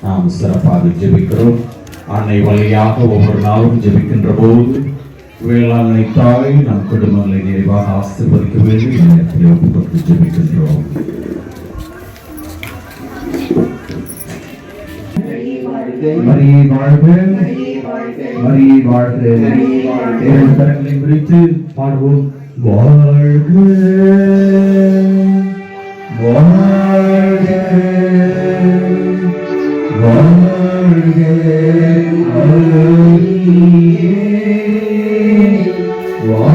நாம் சிறப்பாக ஜெபிக்கிறோம். அன்னை வழியாக ஒவ்வொரு நாளும் ஜெபிக்கின்ற போது வேளாண்மை தாய் நம் குடும்பங்களை நிறைவாக ஆசீர்வதிக்க வேண்டி நேரத்தில் ஒப்புக்கொண்டு ஜெபிக்கின்றோம். மரியே வாழ்க, மரியே வாழ்க. ஏழு தரங்களை குறித்து பாடுவோம். வாழ்க வாழ்க வாழ்க வாழ்க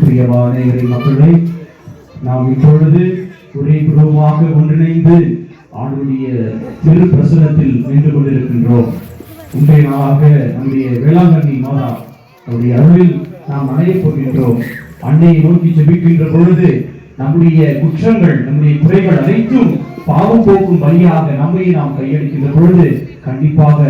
பிரியமான இறை மக்களே, நாம் இப்பொழுது ஒரே குடும்பமாக ஒன்றிணைந்து ஆண்டுடைய திரு பிரசனத்தில் நின்று கொண்டிருக்கின்றோம். இன்றைய நாளாக நம்முடைய வேளாங்கண்ணி மாதா அவருடைய அருளில் நாம் அணையப் போகின்றோம். அன்னையை நோக்கி ஜெபிக்கின்ற பொழுது நம்முடைய குற்றங்கள், நம்முடைய குறைகள் அனைத்தும் பாவம் போக்கும் வழியாக நம்மை நாம் கையெடுக்கின்ற பொழுது கண்டிப்பாக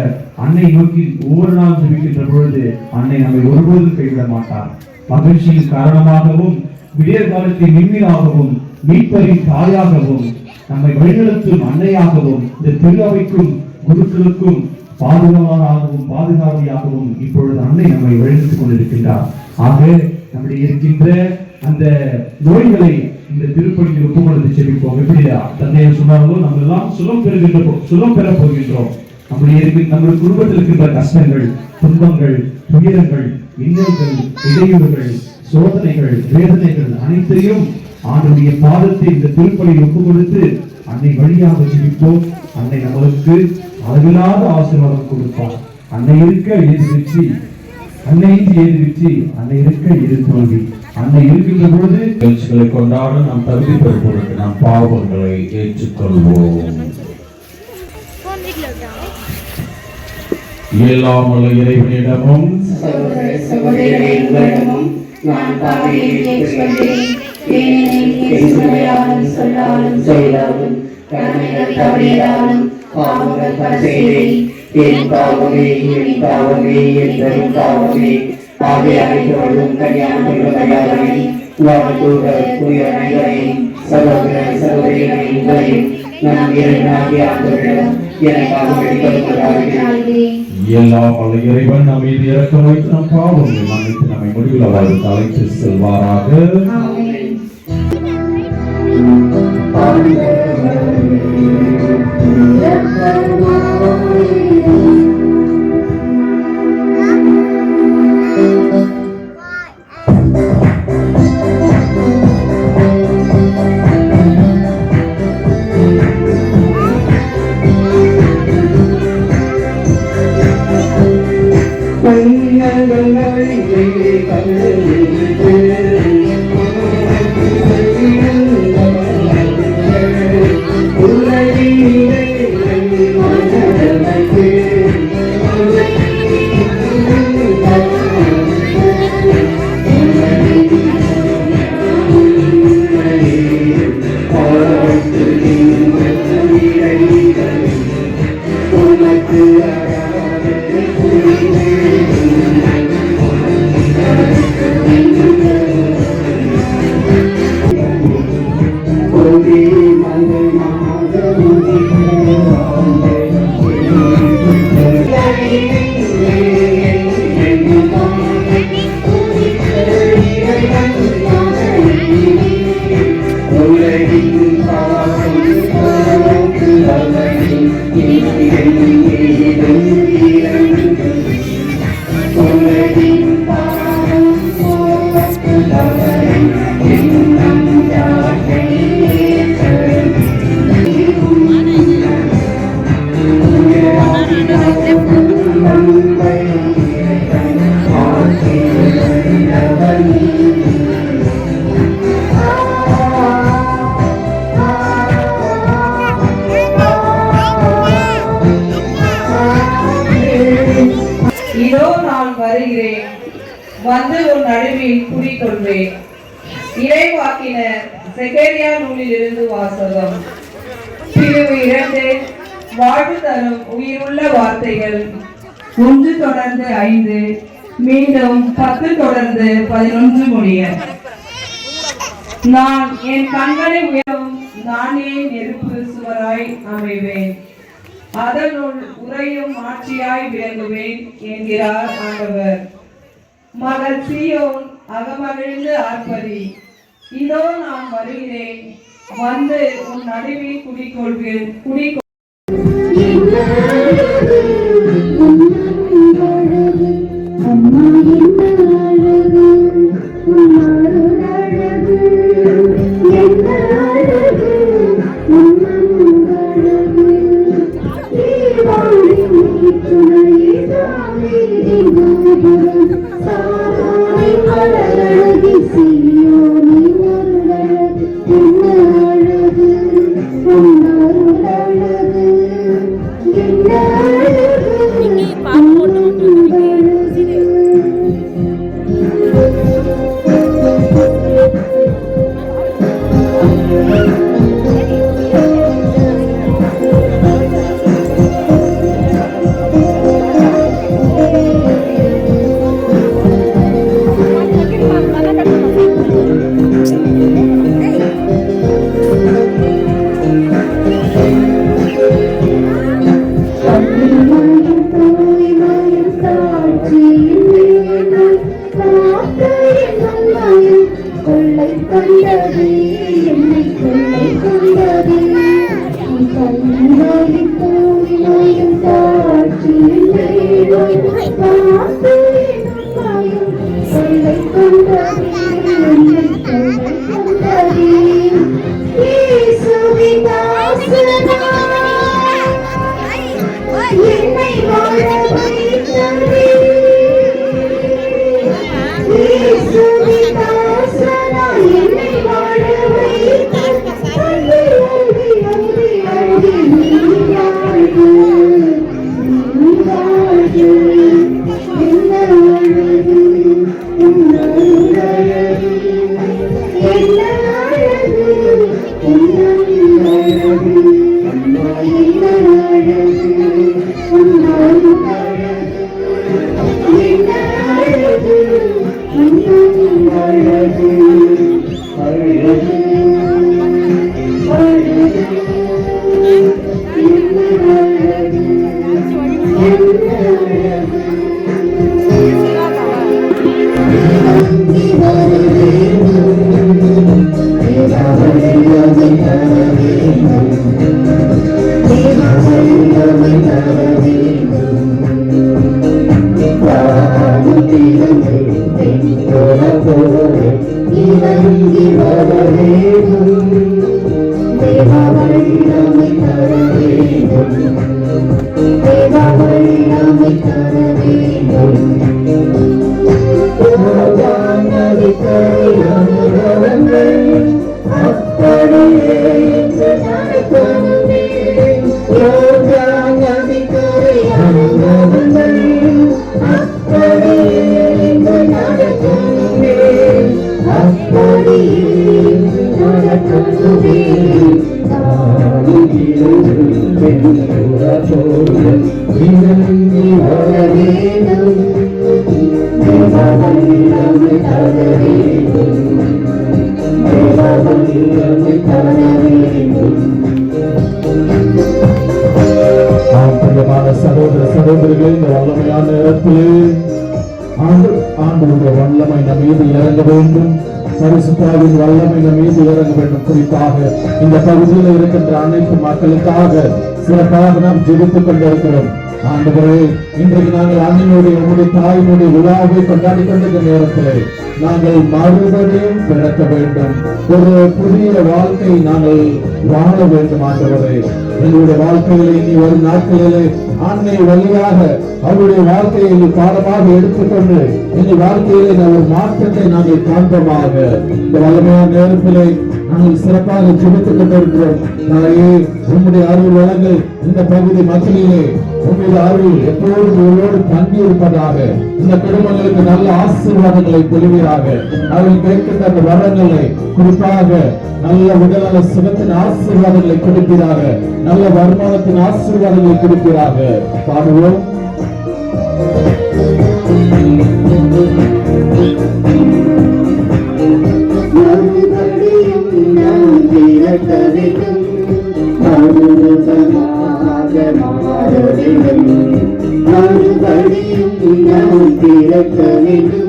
அன்னை நோக்கி ஒவ்வொரு நாள் ஜெபிக்கின்ற பொழுது அன்னை நம்மை ஒருபோதும் கைவிட மாட்டார். மகிழ்ச்சியின் காரணமாகவும் விடியற் காலத்தின் மின்மீனாகவும் மீட்பரின் தாயாகவும் நம்மை வழிநடத்தும் அன்னையாகவும் இந்த திருஅவைக்கும் குருக்களுக்கும் பாதுகாவலாகவும் பாதுகாவலியாகவும் இப்பொழுது அன்னை நம்மை வழிநடத்திக் கொண்டிருக்கின்றார். ஆக நம்முடைய இருக்கின்ற அந்த நோய்களை இந்த திருப்பணியில் ஒப்புக்கொண்டு செபிப்போம். எப்படியா தந்தையை சொன்னார்களோ நம்ம எல்லாம் சுகம் பெற போகின்றோம். நம்முடைய குடும்பத்தில் இருக்கின்ற கஷ்டங்கள், துன்பங்கள், துயரங்கள், இன்னல்கள், இடையூறுகள், சோதனைகள், வேதனைகள் அனைத்தையும் ஆண்டுடைய பாதத்தை இந்த திருப்பணியில் ஒப்புக் கொடுத்து அன்னை வழியாக ஜெபிப்போம். அன்னை நம்மளுக்கு அளவில்லாத ஆசீர்வாதம் கொடுப்பார். அன்னை இருக்க ஏது வெற்றி, அன்னை ஏது வெற்றி, அன்னை இருக்க ஏது தோல்வி. அன்னை இருக்கின்ற பொழுது நிகழ்ச்சிகளை கொண்டாட நாம் தகுதி பெறுவதற்கு நாம் பாவங்களை ஏற்றுக்கொள்வோம். இயலாமல் இறைவனிடமும் நான் பாவியை ஏற்றுக்கொள்கிறேன். ஏனெனில் சொல்லாலும் செயலாலும் கடமைகள் தவறியதாலும் பாவங்கள் பல செய்தேன். என் பாவமே என் பாவமே என் பெரும் பாவமே. ஆகையாலும் கல்யாணம் வாழ்த்தூர்கள் புதிய அனைவரையும் சகோதர சகோதரிகளை உங்களையும் நம் இறைவனாகிய ஆண்டவரிடம் எனக்காக வெளிப்படுத்துகிறார்கள். எல்லா பல இறைவன் நம் மீது இரக்கம் வைத்து நம் பாவங்களை மன்னித்து நம்மை முடிவில் அவ்வாறு அழைத்து செல்வாராக. வந்து உன் நடுவில் குடிக்கொள்வேன். இறைவாக்கினர் செகரியா நூலில் இருந்து வாசகம். பிரிவு 2 வாழ்வு தரும் உயிருள்ள வார்த்தைகள். 1 தொடர்ந்து 5, மீண்டும் 10 தொடர்ந்து 11 முடிய. நான் என் கண்களை உயரும், நானே நெருப்பு சுவராய் அமைவேன், அதனுள் உறையும் மாட்சியாய் விளங்குவேன் என்கிறார் ஆண்டவர். மகள் சீயோன் அகமகிழ்ந்து ஆர்ப்பரி, இதோ நான் வருகிறேன், வந்து உன் நடுவில் குடிக்கொள்வேன். சகோதர சகோதரிகள், இந்த வல்லமையான நேரத்திலே ஆண்டவருடைய வல்லமை நம் மீது இறங்க வேண்டும். பரிசுத்தாவின் வல்லமை நம் மீது இறங்க வேண்டும். குறிப்பாக இந்த பகுதியில் இருக்கின்ற அனைத்து மக்களுக்காக சிறப்பாக நாம் ஜெபித்துக் கொண்டிருக்கிறோம். ஆண்டவரே, இன்றைக்கு நாங்கள் அன்னையுடைய உங்களுடைய தாயினுடைய விழாவை கொண்டாடி கொண்டிருக்கிற நேரத்திலே நாங்கள் மறுபடியும் பிறக்க வேண்டும். ஒரு புதிய வாழ்க்கை நாங்கள் வாழ வேண்டும். ஆண்டவரே, எங்களுடைய வாழ்க்கையிலே இனி வரும் நாட்களிலே அன்னை வழியாக அவருடைய வாழ்க்கையை பாடமாக எடுத்துக்கொண்டு எங்கள் வாழ்க்கையிலே ஒரு மாற்றத்தை நாங்கள் காண்போமாக. இந்த வல்லமையான நேரத்திலே நாங்கள் சிறப்பாக ஜெபித்துக் கொண்டிருக்கிறோம். நாளையே உங்களுடைய அருள் வளங்கள் இந்த பகுதி மக்களிலே உங்களுடைய அருள் எப்போதும் உங்களோடு தங்கி இருப்பதாக. இந்த குடும்பங்களுக்கு நல்ல ஆசீர்வாதங்களை பொழிவீராக. அவர்கள் கேட்கின்ற அந்த வரங்களை குறிப்பாக நல்ல உடல்நல சுகத்தின் ஆசீர்வாதங்களை கொடுப்பீராக. நல்ல வருமானத்தின் ஆசீர்வாதங்களை கொடுப்பீராக. பாடுவோம். திறக்க வேண்டும்